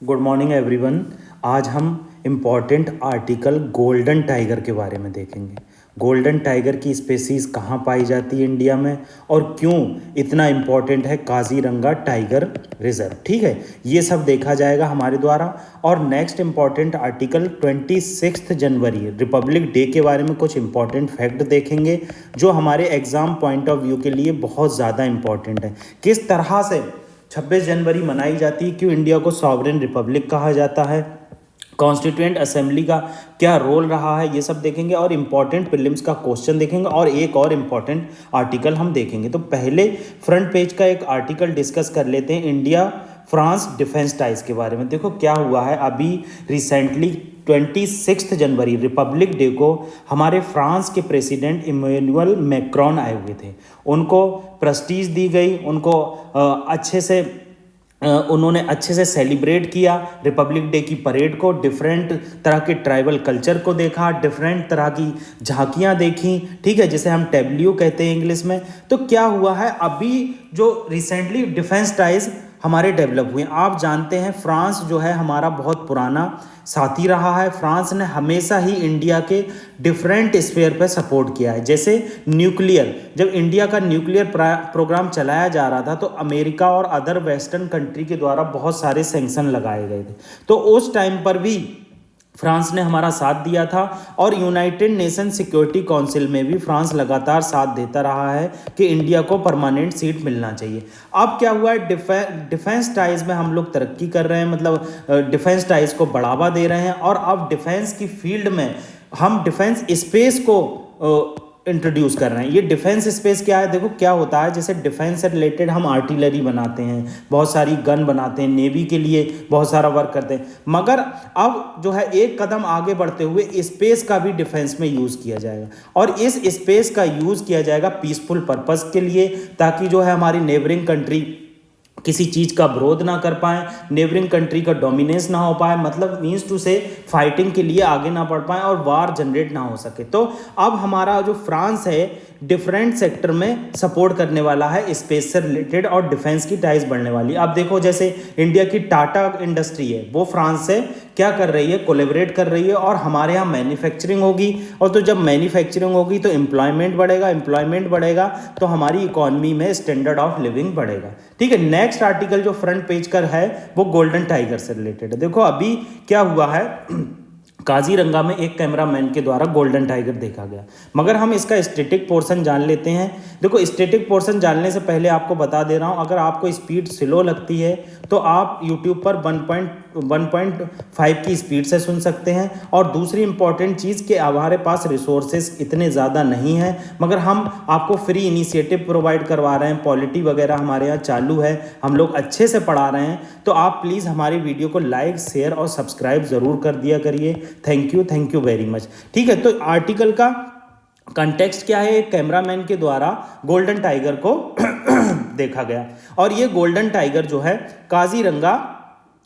Good morning everyone. आज हम important article golden tiger के बारे में देखेंगे। गोल्डन टाइगर की स्पेसीज़ कहाँ पाई जाती है इंडिया में और क्यों इतना इम्पॉर्टेंट है काजीरंगा टाइगर रिजर्व। ठीक है, ये सब देखा जाएगा हमारे द्वारा। और नेक्स्ट इम्पॉर्टेंट आर्टिकल 26 जनवरी रिपब्लिक डे के बारे में कुछ इम्पॉर्टेंट फैक्ट देखेंगे जो हमारे एग्ज़ाम पॉइंट ऑफ व्यू के लिए बहुत ज़्यादा इम्पॉर्टेंट है। किस तरह से 26 जनवरी मनाई जाती है, क्यों इंडिया को सॉवरेन रिपब्लिक कहा जाता है, कॉन्स्टिट्यूएंट असेंबली का क्या रोल रहा है, ये सब देखेंगे। और इम्पॉर्टेंट प्रीलिम्स का क्वेश्चन देखेंगे और एक और इम्पॉर्टेंट आर्टिकल हम देखेंगे। तो पहले फ्रंट पेज का एक आर्टिकल डिस्कस कर लेते हैं, इंडिया फ्रांस डिफेंस टाइज के बारे में। देखो क्या हुआ है, अभी रिसेंटली 26 जनवरी रिपब्लिक डे को हमारे फ्रांस के प्रेसिडेंट इमैनुअल मैक्रॉन आए हुए थे। उनको प्रेस्टीज दी गई, उनको उन्होंने अच्छे से सेलिब्रेट किया रिपब्लिक डे की परेड को, डिफरेंट तरह के ट्राइबल कल्चर को देखा, डिफरेंट तरह की झांकियाँ देखी, ठीक है, जिसे हम टैब्ल्यू कहते हैं इंग्लिश में। तो क्या हुआ है, अभी जो रिसेंटली डिफेंस टाइज हमारे डेवलप हुए। आप जानते हैं फ्रांस जो है हमारा बहुत पुराना साथी रहा है। फ्रांस ने हमेशा ही इंडिया के डिफरेंट स्फेयर पर सपोर्ट किया है। जैसे न्यूक्लियर, जब इंडिया का न्यूक्लियर प्रोग्राम चलाया जा रहा था तो अमेरिका और अदर वेस्टर्न कंट्री के द्वारा बहुत सारे सैंक्शन लगाए गए थे। तो उस टाइम पर भी फ्रांस ने हमारा साथ दिया था और यूनाइटेड नेशन सिक्योरिटी काउंसिल में भी फ्रांस लगातार साथ देता रहा है कि इंडिया को परमानेंट सीट मिलना चाहिए। अब क्या हुआ है, डिफेंस टाइज में हम लोग तरक्की कर रहे हैं, मतलब डिफेंस टाइज को बढ़ावा दे रहे हैं। और अब डिफेंस की फील्ड में हम डिफेंस स्पेस को इंट्रोड्यूस कर रहे हैं। ये डिफेंस स्पेस क्या है, देखो क्या होता है, जैसे डिफेंस से रिलेटेड हम आर्टिलरी बनाते हैं, बहुत सारी गन बनाते हैं, नेवी के लिए बहुत सारा वर्क करते हैं। मगर अब जो है एक कदम आगे बढ़ते हुए स्पेस का भी डिफेंस में यूज़ किया जाएगा और इस स्पेस का यूज़ किया जाएगा पीसफुल पर्पज़ के लिए, ताकि जो है हमारी नेबरिंग कंट्री किसी चीज़ का विरोध ना कर पाए, नेबरिंग कंट्री का डोमिनेंस ना हो पाए, मतलब मीन्स टू से फाइटिंग के लिए आगे ना बढ़ पाए और वार जनरेट ना हो सके। तो अब हमारा जो फ्रांस है डिफरेंट सेक्टर में सपोर्ट करने वाला है, स्पेस से रिलेटेड और डिफेंस की टाइज बढ़ने वाली। अब देखो जैसे इंडिया की टाटा इंडस्ट्री है वो फ्रांस से क्या कर रही है, कोलेबरेट कर रही है और हमारे यहाँ मैन्युफैक्चरिंग होगी। और तो जब मैन्युफैक्चरिंग होगी तो एम्प्लॉयमेंट बढ़ेगा, एम्प्लॉयमेंट बढ़ेगा तो हमारी इकोनॉमी में स्टैंडर्ड ऑफ लिविंग बढ़ेगा। ठीक है, नेक्स्ट आर्टिकल जो फ्रंट पेज का है वो गोल्डन टाइगर से रिलेटेड है। देखो अभी क्या हुआ है, काजीरंगा में एक कैमरामैन के द्वारा गोल्डन टाइगर देखा गया। मगर हम इसका स्टैटिक पोर्शन जान लेते हैं। देखो स्टैटिक पोर्शन जानने से पहले आपको बता दे रहा हूँ, अगर आपको स्पीड स्लो लगती है तो आप यूट्यूब पर 1.5 की स्पीड से सुन सकते हैं। और दूसरी इंपॉर्टेंट चीज़ कि हमारे पास रिसोर्सेज इतने ज़्यादा नहीं हैं, मगर हम आपको फ्री इनिशिएटिव प्रोवाइड करवा रहे हैं, पॉलिटी वगैरह हमारे यहाँ चालू है, हम लोग अच्छे से पढ़ा रहे हैं। तो आप प्लीज़ हमारी वीडियो को लाइक, शेयर और सब्सक्राइब ज़रूर कर दिया करिए। Thank you very much. ठीक है, तो आर्टिकल का कंटेक्स्ट क्या है, एक कैमरामैन के द्वारा गोल्डन टाइगर को देखा गया और ये गोल्डन टाइगर जो है काजीरंगा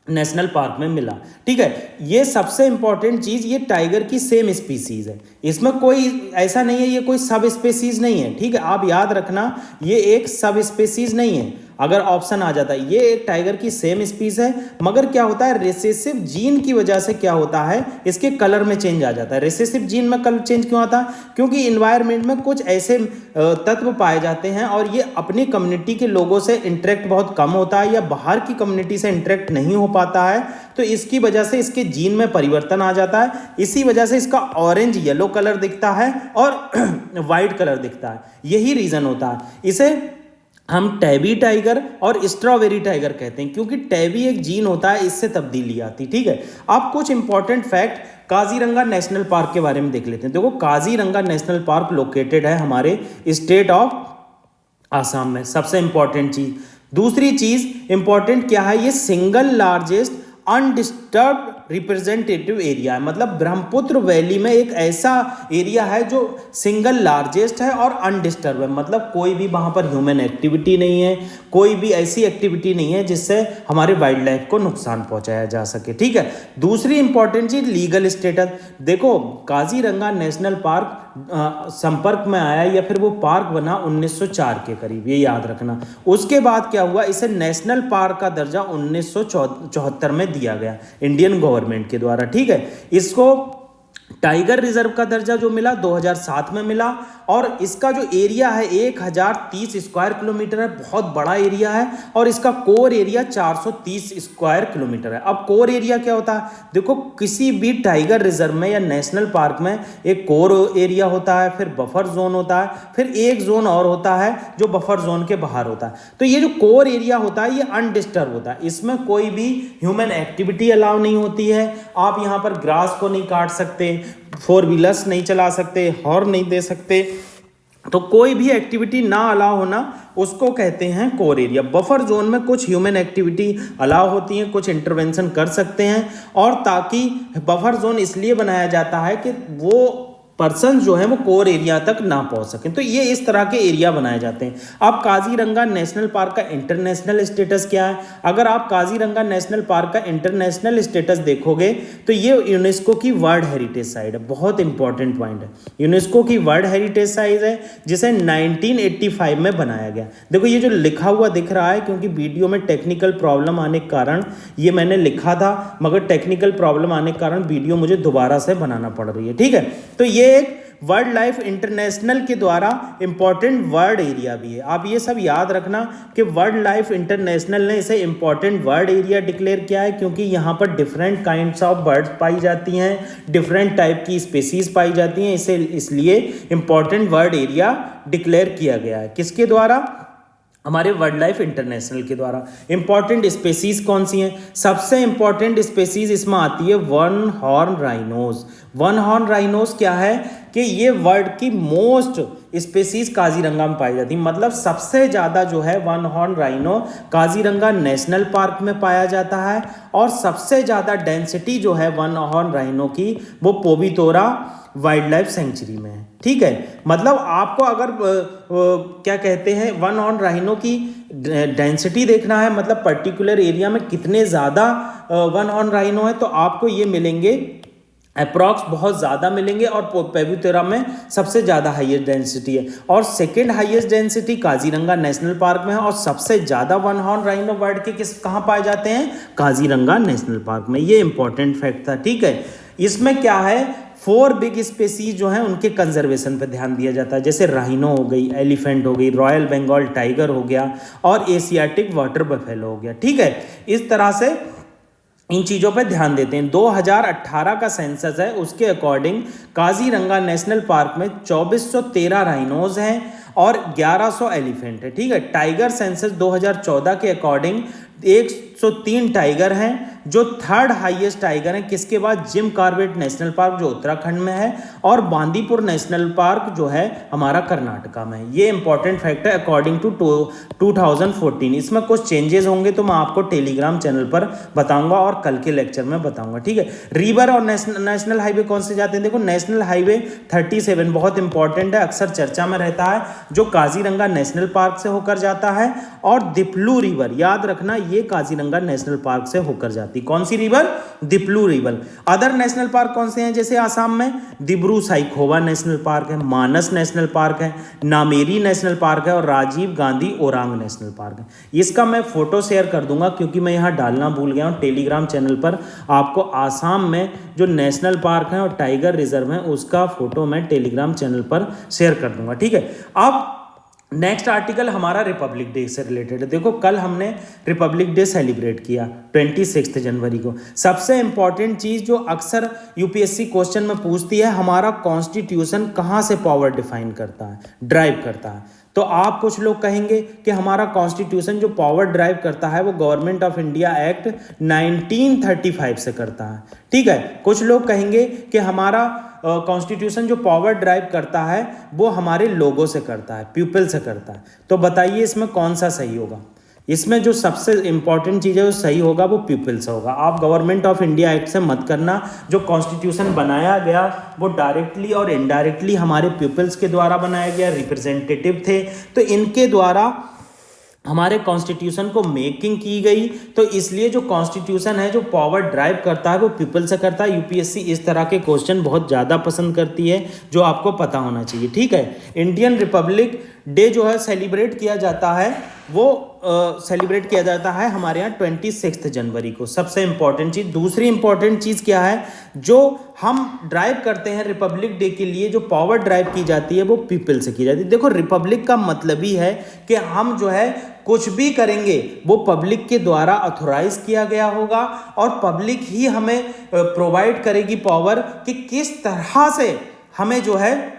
नेशनल पार्क में मिला। ठीक है, ये सबसे इंपॉर्टेंट चीज़, ये टाइगर की सेम स्पीसीज है, इसमें कोई ऐसा नहीं है ये कोई सब स्पीसीज नहीं है। ठीक है, आप याद रखना ये एक सब स्पीसीज नहीं है। अगर ऑप्शन आ जाता है, ये एक टाइगर की सेम स्पीस है, मगर क्या होता है रिसेसिव जीन की वजह से क्या होता है इसके कलर में चेंज आ जाता है। रिसेसिव जीन में कलर चेंज क्यों आता है, क्योंकि इन्वायरमेंट में कुछ ऐसे तत्व पाए जाते हैं और ये अपनी कम्युनिटी के लोगों से इंटरेक्ट बहुत कम होता है या बाहर की कम्युनिटी से इंटरेक्ट नहीं हो पाता है, तो इसकी वजह से इसके जीन में परिवर्तन आ जाता है। इसी वजह से इसका ऑरेंज येलो कलर दिखता है और वाइट कलर दिखता है, यही रीज़न होता है। इसे हम टैबी टाइगर और स्ट्रॉबेरी टाइगर कहते हैं, क्योंकि टैबी एक जीन होता है, इससे तब्दीली आती। ठीक है, अब कुछ important fact Kaziranga national park के बारे में देख लेते हैं। देखो काजीरंगा नेशनल पार्क लोकेटेड है हमारे स्टेट ऑफ आसाम में, सबसे इंपॉर्टेंट चीज। दूसरी चीज इंपॉर्टेंट क्या है, ये single largest undisturbed representative area है, मतलब ब्रह्मपुत्र वैली में एक ऐसा एरिया है जो सिंगल लार्जेस्ट है और अनडिस्टर्ब है, मतलब कोई भी वहाँ पर ह्यूमन एक्टिविटी नहीं है, कोई भी ऐसी एक्टिविटी नहीं है जिससे हमारे वाइल्ड लाइफ को नुकसान पहुँचाया जा सके। ठीक है, दूसरी इंपॉर्टेंट चीज लीगल स्टेटस। देखो काजीरंगा नेशनल पार्क संपर्क में आया या फिर वो पार्क बना 1904 के करीब, ये याद रखना। उसके बाद क्या हुआ, इसे नेशनल पार्क का दर्जा 1974 में दिया गया इंडियन गवर्नमेंट के द्वारा। ठीक है, इसको टाइगर रिजर्व का दर्जा जो मिला 2007 में मिला, और इसका जो एरिया है 1030 स्क्वायर किलोमीटर है, बहुत बड़ा एरिया है, और इसका कोर एरिया 430 स्क्वायर किलोमीटर है। अब कोर एरिया क्या होता है, देखो किसी भी टाइगर रिजर्व में या नेशनल पार्क में एक कोर एरिया होता है, फिर बफर जोन होता है, फिर एक जोन और होता है जो बफर जोन के बाहर होता है। तो ये जो कोर एरिया होता है ये अनडिस्टर्ब होता है, इसमें कोई भी ह्यूमन एक्टिविटी अलाउ नहीं होती है। आप यहाँ पर ग्रास को नहीं काट सकते, 4 व्हीलर्स नहीं चला सकते, हॉर्न नहीं दे सकते, तो कोई भी एक्टिविटी ना अलाउ होना उसको कहते हैं कोर एरिया। बफर जोन में कुछ ह्यूमन एक्टिविटी अलाउ होती है, कुछ इंटरवेंशन कर सकते हैं, और ताकि बफर जोन इसलिए बनाया जाता है कि वो पर्सन जो है वो कोर एरिया तक ना पहुंच सकें, तो ये इस तरह के एरिया बनाए जाते हैं। अब काजीरंगा नेशनल पार्क का इंटरनेशनल स्टेटस क्या है, अगर आप काजीरंगा नेशनल पार्क का इंटरनेशनल स्टेटस देखोगे तो ये यूनेस्को की वर्ल्ड हेरिटेज साइट है, बहुत इंपॉर्टेंट पॉइंट है। यूनेस्को की वर्ल्ड हेरिटेज साइट है जिसे 1985 में बनाया गया। देखो ये जो लिखा हुआ दिख रहा है, क्योंकि वीडियो में टेक्निकल प्रॉब्लम आने के कारण ये मैंने लिखा था, मगर टेक्निकल प्रॉब्लम आने के कारण वीडियो मुझे दोबारा से बनाना पड़ रही है। ठीक है, तो ये एक वर्ल्ड लाइफ इंटरनेशनल के द्वारा इंपॉर्टेंट वर्ल्ड एरिया भी है। आप ये सब याद रखना कि वर्ल्ड लाइफ इंटरनेशनल ने इसे इंपॉर्टेंट वर्ल्ड एरिया डिक्लेयर किया है, क्योंकि यहाँ पर डिफरेंट काइंड्स ऑफ बर्ड्स पाई जाती हैं, डिफरेंट टाइप की स्पीसीज पाई जाती हैं, इसे इसलिए इंपॉर्टेंट वर्ल्ड एरिया डिक्लेयर किया गया है। किसके द्वारा, हमारे वर्ल्ड लाइफ इंटरनेशनल के द्वारा। इंपॉर्टेंट स्पेसीज कौन सी हैं, सबसे इंपॉर्टेंट स्पेसीज इसमें आती है one horn rhinos. One horn rhinos क्या है कि ये वर्ल्ड की मोस्ट स्पेसीज काजीरंगा में पाई जाती है, मतलब सबसे ज़्यादा जो है one horn rhino Kaziranga national park में पाया जाता है, और सबसे ज़्यादा डेंसिटी जो है वन हॉर्न राइनो की वो पोबितोरा वाइल्ड लाइफ सेंचुरी में है। ठीक है, मतलब आपको अगर क्या कहते हैं वन हॉर्न राइनो की डेंसिटी देखना है, मतलब पर्टिकुलर एरिया में कितने ज़्यादा वन हॉर्न राइनो है, तो आपको ये मिलेंगे अप्रॉक्स बहुत ज़्यादा मिलेंगे, और पोबितोरा में सबसे ज़्यादा हाईएस्ट डेंसिटी है, और second highest density Kaziranga national park में है, और सबसे ज़्यादा वन हॉर्न राइनो वर्ल्ड के कहाँ पाए जाते हैं, काजीरंगा नेशनल पार्क में। ये इंपॉर्टेंट फैक्ट था। ठीक है, इसमें क्या है, 4 बिग स्पेसीज जो हैं उनके कंजर्वेशन पे ध्यान दिया जाता है, जैसे राइनो हो गई, एलिफेंट हो गई, रॉयल बंगाल टाइगर हो गया, और एशियाटिक वाटर बफेलो हो गया। ठीक है, इस तरह से इन चीज़ों पे ध्यान देते हैं। 2018 का सेंसस है, उसके अकॉर्डिंग काजीरंगा नेशनल पार्क में 2413 राइनोज हैं और 1100 एलिफेंट है। ठीक है, टाइगर सेंसस 2014 के अकॉर्डिंग 103 टाइगर हैं, जो थर्ड हाईएस्ट टाइगर हैं, किसके बाद जिम कॉर्बेट नेशनल पार्क जो उत्तराखंड में है, और बांदीपुर नेशनल पार्क जो है हमारा कर्नाटका में है। ये इंपॉर्टेंट फैक्ट है अकॉर्डिंग टू 2014। इसमें कुछ चेंजेस होंगे तो मैं आपको टेलीग्राम चैनल पर बताऊंगा और कल के लेक्चर में बताऊंगा। ठीक है, रिवर और नेशनल हाईवे कौन से जाते हैं, देखो नेशनल हाईवे 37 बहुत इंपॉर्टेंट है, अक्सर चर्चा में रहता है, जो काजीरंगा नेशनल पार्क से होकर जाता है, और दिप्लू रिवर याद रखना ये काजीरंगा नेशनल पार्क से होकर जाती। कौन सी river, Diphlu river. Other national park कौन से हैं, जैसे आसाम में दिब्रू साइखोवा नेशनल पार्क है, मानस नेशनल पार्क है, नामेरी नेशनल पार्क है, और राजीव गांधी ओरांग नेशनल पार्क है। इसका मैं फोटो शेयर कर दूंगा, क्योंकि मैं यहाँ डालना भूल गया हूँ। टेलीग्राम चैनल पर आपको आसाम में जो नेशनल पार्क है और टाइगर रिजर्व है उसका फोटो मैं टेलीग्राम चैनल पर शेयर कर दूंगा। ठीक है, अब नेक्स्ट आर्टिकल हमारा रिपब्लिक डे से रिलेटेड है। देखो कल हमने रिपब्लिक डे सेलिब्रेट किया 26 जनवरी को। सबसे इंपॉर्टेंट चीज़ जो अक्सर यूपीएससी क्वेश्चन में पूछती है, हमारा कॉन्स्टिट्यूशन कहाँ से पावर डिफाइन करता है, ड्राइव करता है। तो आप कुछ लोग कहेंगे कि हमारा कॉन्स्टिट्यूशन जो पावर ड्राइव करता है वो गवर्नमेंट ऑफ इंडिया एक्ट 1935 से करता है। ठीक है, कुछ लोग कहेंगे कि हमारा कॉन्स्टिट्यूशन जो पावर ड्राइव करता है वो हमारे लोगों से करता है, पीपल से करता है। तो बताइए इसमें कौन सा सही होगा। इसमें जो सबसे इंपॉर्टेंट चीज़ है वो सही होगा वो पीपल्स होगा। आप गवर्नमेंट ऑफ इंडिया एक्ट से मत करना, जो कॉन्स्टिट्यूशन बनाया गया वो डायरेक्टली और इनडायरेक्टली हमारे पीपल्स के द्वारा बनाया गया, रिप्रेजेंटेटिव थे, तो इनके द्वारा हमारे कॉन्स्टिट्यूशन को मेकिंग की गई। तो इसलिए जो कॉन्स्टिट्यूशन है जो पावर ड्राइव करता है वो पीपल से करता है। यूपीएससी इस तरह के क्वेश्चन बहुत ज़्यादा पसंद करती है, जो आपको पता होना चाहिए, ठीक है। इंडियन रिपब्लिक डे जो है सेलिब्रेट किया जाता है, वो सेलिब्रेट किया जाता है हमारे यहाँ 26 जनवरी को। सबसे इंपॉर्टेंट चीज़, दूसरी इंपॉर्टेंट चीज़ क्या है, जो हम ड्राइव करते हैं रिपब्लिक डे के लिए, जो पावर ड्राइव की जाती है वो पीपल से की जाती है। देखो रिपब्लिक का मतलब ही है कि हम जो है कुछ भी करेंगे वो पब्लिक के द्वारा ऑथोराइज किया गया होगा, और पब्लिक ही हमें प्रोवाइड करेगी पावर कि किस तरह से हमें जो है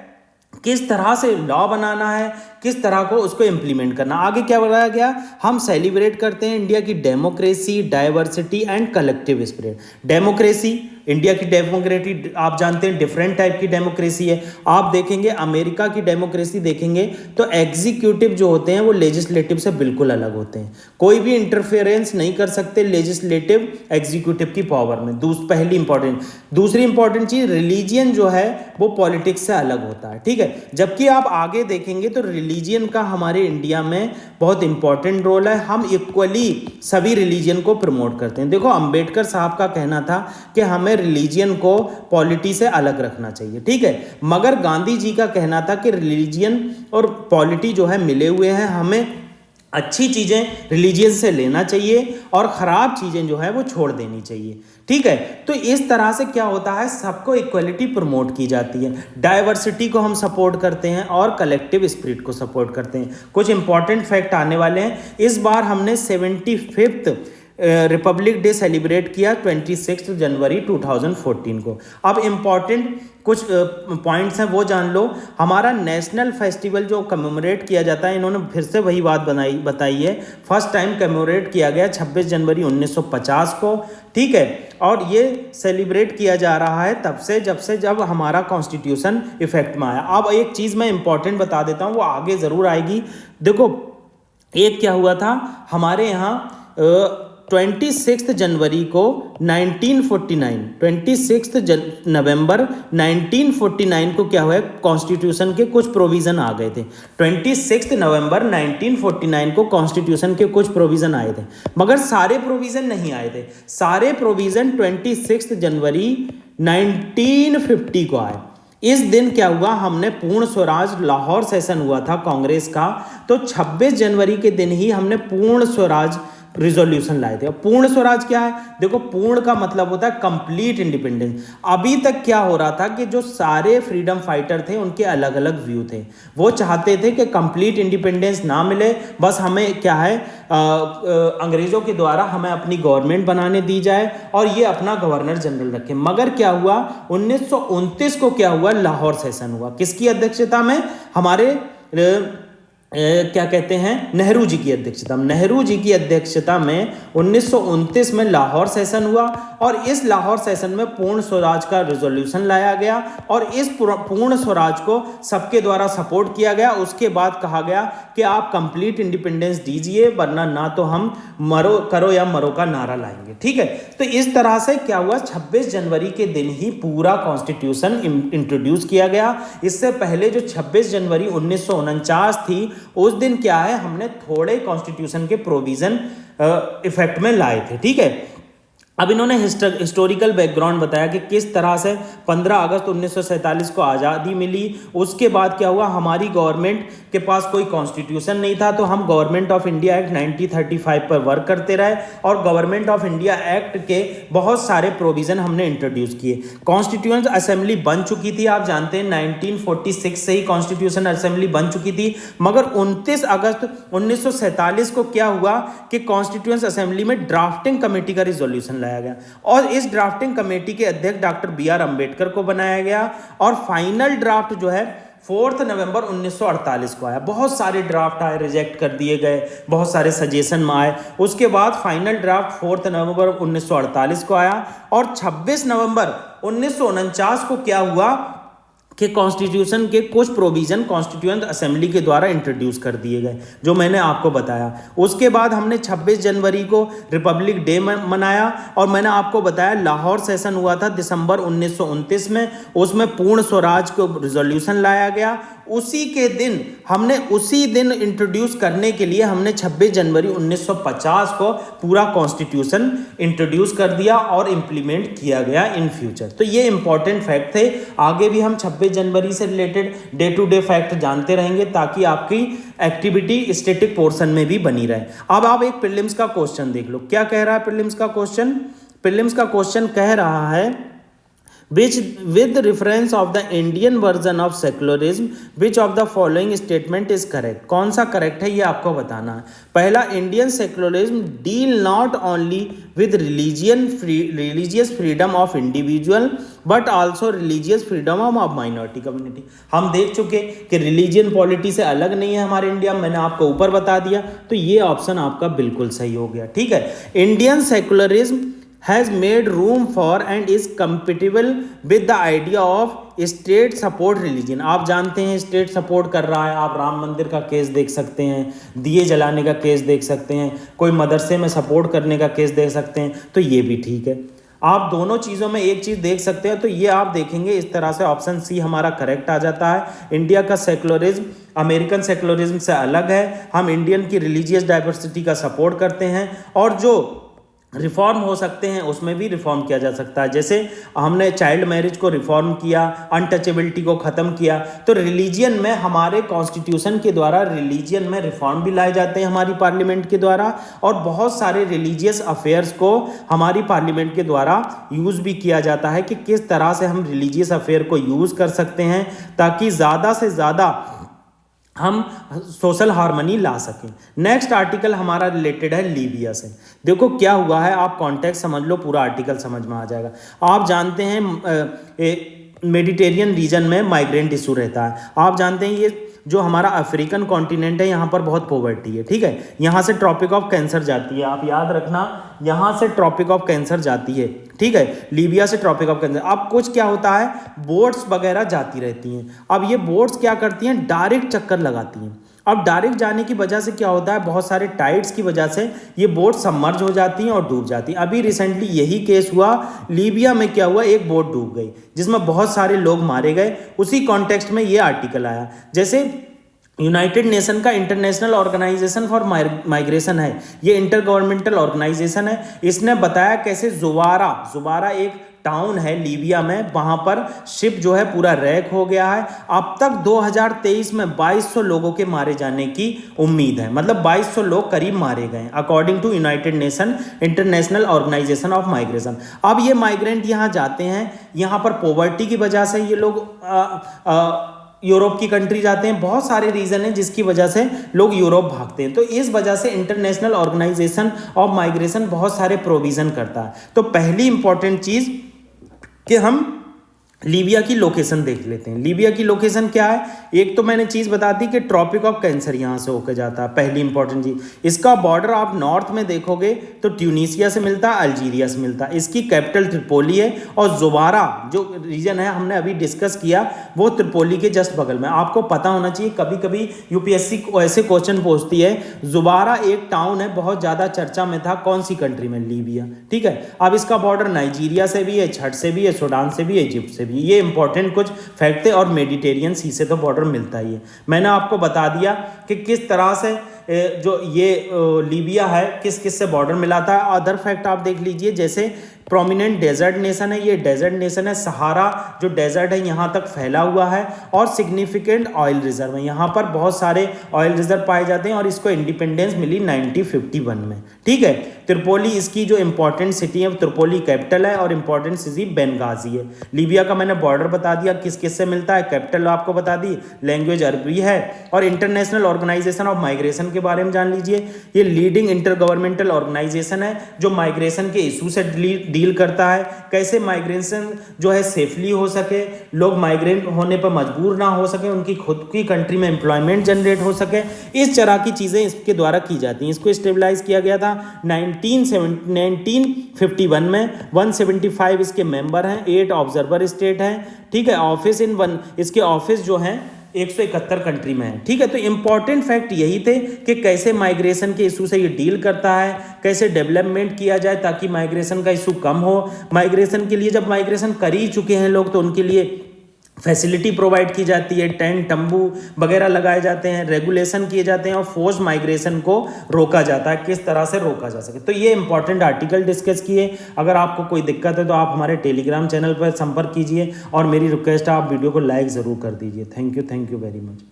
किस तरह से लॉ बनाना है, किस तरह को उसको इम्प्लीमेंट करना। आगे क्या बताया गया, हम सेलिब्रेट करते हैं इंडिया की democracy, diversity and collective spirit. Democracy, India की डेमोक्रेसी आप जानते हैं डिफरेंट टाइप की डेमोक्रेसी है। आप देखेंगे अमेरिका की डेमोक्रेसी देखेंगे तो एग्जीक्यूटिव जो होते हैं वो लेजिस्लेटिव से बिल्कुल अलग होते हैं, कोई भी इंटरफेरेंस नहीं कर सकते लेजिस्लेटिव एग्जीक्यूटिव की पावर में। पहली इंपॉर्टेंट, दूसरी इंपॉर्टेंट चीज, रिलीजियन जो है वो पॉलिटिक्स से अलग होता है, ठीक है। जबकि आप आगे देखेंगे तो रिलीजियन का हमारे इंडिया में बहुत इंपॉर्टेंट रोल है, हम इक्वली सभी रिलीजियन को प्रमोट करते हैं। देखो अंबेडकर साहब का कहना था कि हमें रिलीजियन को पॉलिटी से अलग रखना चाहिए, ठीक है, मगर गांधी जी का कहना था कि रिलीजियन और पॉलिटी जो है मिले हुए हैं, हमें अच्छी चीज़ें रिलीजियन से लेना चाहिए और ख़राब चीज़ें जो है वो छोड़ देनी चाहिए, ठीक है। तो इस तरह से क्या होता है, सबको इक्वलिटी प्रमोट की जाती है, डाइवर्सिटी को हम सपोर्ट करते हैं और कलेक्टिव स्पिरिट को सपोर्ट करते हैं। कुछ इंपॉर्टेंट फैक्ट आने वाले हैं। इस बार हमने 75th रिपब्लिक डे सेलिब्रेट किया 26 जनवरी 2014 को। अब इम्पॉर्टेंट कुछ पॉइंट्स हैं वो जान लो। हमारा नेशनल फेस्टिवल जो कमेमोरेट किया जाता है, इन्होंने फिर से वही बात बताई है, फर्स्ट टाइम कमेमोरेट किया गया 26 जनवरी 1950 को, ठीक है, और ये सेलिब्रेट किया जा रहा है तब से जब हमारा कॉन्स्टिट्यूशन इफेक्ट में आया। अब एक चीज़ मैं इंपॉर्टेंट बता देता हूँ, वो आगे ज़रूर आएगी। देखो एक क्या हुआ था हमारे यहाँ 26 जनवरी को 26 नवंबर 1949 को क्या हुआ, कॉन्स्टिट्यूशन के कुछ प्रोविज़न आ गए थे। 26 नवंबर 1949 को कॉन्स्टिट्यूशन के कुछ प्रोविज़न आए थे, मगर सारे प्रोविज़न नहीं आए थे। सारे प्रोविज़न 26 जनवरी 1950 को आए। इस दिन क्या हुआ, हमने पूर्ण स्वराज, लाहौर सेशन हुआ था कांग्रेस का, तो 26 जनवरी के दिन ही हमने पूर्ण स्वराज रिजोल्यूशन लाए थे। पूर्ण स्वराज क्या है, देखो पूर्ण का मतलब होता है कंप्लीट इंडिपेंडेंस। अभी तक क्या हो रहा था कि जो सारे फ्रीडम फाइटर थे उनके अलग अलग व्यू थे, वो चाहते थे कि कंप्लीट इंडिपेंडेंस ना मिले, बस हमें क्या है अंग्रेजों के द्वारा हमें अपनी गवर्नमेंट बनाने दी जाए और ये अपना गवर्नर जनरल रखे। मगर क्या हुआ 1929 को क्या हुआ, लाहौर सेशन हुआ, किसकी अध्यक्षता में, हमारे क्या कहते हैं, नेहरू जी की अध्यक्षता में। नेहरू जी की अध्यक्षता में 1929 में लाहौर सेशन हुआ और इस लाहौर सेशन में पूर्ण स्वराज का रिजोल्यूशन लाया गया और इस पूर्ण स्वराज को सबके द्वारा सपोर्ट किया गया। उसके बाद कहा गया कि आप कंप्लीट इंडिपेंडेंस दीजिए, वरना ना तो हम मरो करो या मरो का नारा लाएंगे, ठीक है। तो इस तरह से क्या हुआ, 26 जनवरी के दिन ही पूरा कॉन्स्टिट्यूशन इंट्रोड्यूस किया गया। इससे पहले जो 26 जनवरी 1949 थी, उस दिन क्या है, हमने थोड़े कॉन्स्टिट्यूशन के प्रोविजन इफेक्ट में लाए थे, ठीक है। अब इन्होंने हिस्टोरिकल बैकग्राउंड बताया कि किस तरह से 15 अगस्त 1947 को आज़ादी मिली। उसके बाद क्या हुआ, हमारी गवर्नमेंट के पास कोई कॉन्स्टिट्यूशन नहीं था, तो हम गवर्नमेंट ऑफ इंडिया एक्ट 1935 पर वर्क करते रहे और गवर्नमेंट ऑफ इंडिया एक्ट के बहुत सारे प्रोविज़न हमने इंट्रोड्यूस किए। कॉन्स्टिट्यूएंट असेंबली बन चुकी थी, आप जानते हैं 1946 से ही कॉन्स्टिट्यूशन असेंबली बन चुकी थी, मगर 29 अगस्त 1947 को क्या हुआ कि कॉन्स्टिट्यूएंट असेंबली में ड्राफ्टिंग कमेटी का रिजोल्यूशन लाया गया और इस ड्राफ्टिंग कमेटी के अध्यक्ष डॉक्टर BR अम्बेडकर को बनाया गया और फाइनल ड्राफ्ट जो है 4 नवंबर 1948 को आया। बहुत सारे ड्राफ्ट आए, रिजेक्ट कर दिए गए, बहुत सारे सजेशन में आए। उसके बाद फाइनल ड्राफ्ट 4 नवंबर 1948 को आया और 26 नवंबर 1949 को क्या हुआ कि कॉन्स्टिट्यूशन के कुछ प्रोविजन कॉन्स्टिट्यूएंट असेंबली के द्वारा इंट्रोड्यूस कर दिए गए, जो मैंने आपको बताया। उसके बाद हमने 26 जनवरी को रिपब्लिक डे मनाया, और मैंने आपको बताया लाहौर सेशन हुआ था दिसंबर 1929 में, उसमें पूर्ण स्वराज को रिजोल्यूशन लाया गया। उसी दिन इंट्रोड्यूस करने के लिए हमने 26 जनवरी 1950 को पूरा कॉन्स्टिट्यूशन इंट्रोड्यूस कर दिया और इम्प्लीमेंट किया गया इन फ्यूचर। तो ये इंपॉर्टेंट फैक्ट थे। आगे भी हम 26 जनवरी से related day to day fact जानते रहेंगे, ताकि आपकी एक्टिविटी स्टैटिक पोर्शन में भी बनी रहे। अब आप एक प्रीलिम्स का क्वेश्चन देख लो, क्या कह रहा है प्रीलिम्स का क्वेश्चन। प्रीलिम्स का क्वेश्चन कह रहा है which with reference of the Indian version of secularism which of the following statement is correct। कौन सा करेक्ट है ये आपको बताना है। पहला, Indian secularism deal not only with religious freedom of individual but also religious freedom of minority community. हम देख चुके कि रिलीजियन पॉलिटी से अलग नहीं है हमारे इंडिया में, मैंने आपको ऊपर बता दिया। तो ये ऑप्शन आपका बिल्कुल सही हो गया, ठीक है। Indian secularism has made room for and is compatible with the idea of state support religion। आप जानते हैं स्टेट सपोर्ट कर रहा है, आप राम मंदिर का केस देख सकते हैं, दिए जलाने का केस देख सकते हैं, कोई मदरसे में सपोर्ट करने का केस देख सकते हैं, तो ये भी ठीक है। आप दोनों चीज़ों में एक चीज़ देख सकते हैं, तो ये आप देखेंगे इस तरह से ऑप्शन सी हमारा करेक्ट आ जाता है। इंडिया का सेक्युलरिज्म अमेरिकन सेक्युलरिज्म से अलग है, हम इंडियन की रिलीजियस डाइवर्सिटी का सपोर्ट करते हैं, और जो रिफॉर्म हो सकते हैं उसमें भी रिफॉर्म किया जा सकता है। जैसे हमने चाइल्ड मैरिज को रिफॉर्म किया, अनटचेबिलिटी को ख़त्म किया, तो रिलीजियन में हमारे कॉन्स्टिट्यूशन के द्वारा रिलीजियन में रिफॉर्म भी लाए जाते हैं हमारी पार्लियामेंट के द्वारा, और बहुत सारे रिलीजियस अफेयर्स को हमारी पार्लियामेंट के द्वारा यूज़ भी किया जाता है कि किस तरह से हम रिलीजियस अफेयर को यूज़ कर सकते हैं ताकि ज़्यादा से ज़्यादा हम सोशल हार्मनी ला सकें। नेक्स्ट आर्टिकल हमारा रिलेटेड है लीबिया से। देखो क्या हुआ है, आप कॉन्टेक्स्ट समझ लो, पूरा आर्टिकल समझ में आ जाएगा। आप जानते हैं मेडिटेरियन रीजन में माइग्रेंट इशू रहता है। आप जानते हैं ये जो हमारा अफ्रीकन कॉन्टिनेंट है, यहाँ पर बहुत पॉवर्टी है, ठीक है। यहाँ से ट्रॉपिक ऑफ कैंसर जाती है, आप याद रखना, यहाँ से ट्रॉपिक ऑफ कैंसर जाती है, ठीक है, लीबिया से ट्रॉपिक ऑफ कैंसर। अब कुछ क्या होता है, बोट्स वगैरह जाती रहती हैं। अब ये बोट्स क्या करती हैं, डायरेक्ट चक्कर लगाती हैं। अब डायरेक्ट जाने की वजह से क्या होता है, बहुत सारे टाइड्स की वजह से ये बोट सबमर्ज हो जाती हैं और डूब जाती हैं। अभी रिसेंटली यही केस हुआ, लीबिया में क्या हुआ, एक बोट डूब गई जिसमें बहुत सारे लोग मारे गए। उसी कॉन्टेक्स्ट में ये आर्टिकल आया। जैसे यूनाइटेड नेशन का इंटरनेशनल ऑर्गेनाइजेशन फॉर माइग्रेशन है, ये इंटर गवर्नमेंटल ऑर्गेनाइजेशन है। इसने बताया कैसे जुबारा एक टाउन है लीबिया में, वहां पर शिप जो है पूरा रैक हो गया है। अब तक 2023 में 2200 लोगों के मारे जाने की उम्मीद है, मतलब 2200 लोग करीब मारे गए according to United Nation International Organization of Migration. अब ये माइग्रेंट यहाँ जाते हैं, यहाँ पर पॉवर्टी की वजह से ये लोग यूरोप की कंट्री जाते हैं। बहुत सारे रीज़न हैं जिसकी वजह से लोग यूरोप भागते हैं। तो इस वजह से इंटरनेशनल ऑर्गेनाइजेशन ऑफ माइग्रेशन बहुत सारे प्रोविज़न करता है। तो पहली इंपॉर्टेंट चीज़ कि हम लीबिया की लोकेशन देख लेते हैं। लीबिया की लोकेशन क्या है, एक तो मैंने चीज़ बता दी कि ट्रॉपिक ऑफ कैंसर यहाँ से होकर जाता है, पहली इंपॉर्टेंट चीज़। इसका बॉर्डर आप नॉर्थ में देखोगे तो ट्यूनीसिया से मिलता है, अल्जीरिया से मिलता है। इसकी कैपिटल त्रिपोली है, और जुबारा जो रीजन है हमने अभी डिस्कस किया वो त्रिपोली के जस्ट बगल में। आपको पता होना चाहिए, कभी कभी यूपीएससी ऐसे क्वेश्चन पूछती है। जुबारा एक टाउन है, बहुत ज़्यादा चर्चा में था, कौन सी कंट्री में, लीबिया, ठीक है। अब इसका बॉर्डर नाइजीरिया से भी है, छठ से भी है, सूडान से भी है, इजिप्ट से भी। ये इंपॉर्टेंट कुछ फैक्ट थे। और मेडिटेरियन सी से तो बॉर्डर मिलता ही है। मैंने आपको बता दिया कि किस तरह से जो ये लीबिया है किस किस से बॉर्डर मिलाता है। अदर फैक्ट आप देख लीजिए, जैसे प्रोमिनेंट डेजर्ट नेशन है, ये डेजर्ट नेशन है। सहारा जो डेजर्ट है यहाँ तक फैला हुआ है, और सिग्निफिकेंट ऑयल रिजर्व है, यहाँ पर बहुत सारे ऑयल रिजर्व पाए जाते हैं। और इसको इंडिपेंडेंस मिली 1951 में, ठीक है। त्रिपोली इसकी जो इंपॉर्टेंट सिटी है, त्रिपोली कैपिटल है, और इंपॉर्टेंट सिटी बेंगाजी है। लीबिया का मैंने बॉर्डर बता दिया किस किस से मिलता है, कैपिटल आपको बता दी, लैंग्वेज अरबी है। और इंटरनेशनल ऑर्गेनाइजेशन ऑफ माइग्रेशन के बारे में जान लीजिए, ये लीडिंग इंटर गवर्नमेंटल ऑर्गेनाइजेशन है जो माइग्रेशन के इशू से डील डील करता है, कैसे माइग्रेशन जो है सेफली हो सके, लोग माइग्रेंट होने पर मजबूर ना हो सके, उनकी खुद की कंट्री में एम्प्लॉयमेंट जनरेट हो सके, इस तरह की चीज़ें इसके द्वारा की जाती हैं। इसको स्टेबलाइज किया गया था 1951 में। 175 इसके मेंबर हैं, 8 ऑब्जर्वर स्टेट हैं, ठीक है। ऑफिस इसके ऑफिस जो हैं 171 कंट्री में है, ठीक है। तो इंपॉर्टेंट फैक्ट यही थे कि कैसे माइग्रेशन के इशू से ये डील करता है, कैसे डेवलपमेंट किया जाए ताकि माइग्रेशन का इशू कम हो। माइग्रेशन के लिए जब माइग्रेशन कर ही चुके हैं लोग तो उनके लिए फैसिलिटी प्रोवाइड की जाती है, टेंट तंबू वगैरह लगाए जाते हैं, रेगुलेशन किए जाते हैं और फोर्स माइग्रेशन को रोका जाता है, किस तरह से रोका जा सके। तो ये इंपॉर्टेंट आर्टिकल डिस्कस किए। अगर आपको कोई दिक्कत है तो आप हमारे टेलीग्राम चैनल पर संपर्क कीजिए और मेरी रिक्वेस्ट है आप वीडियो को लाइक ज़रूर कर दीजिए। Thank you very much.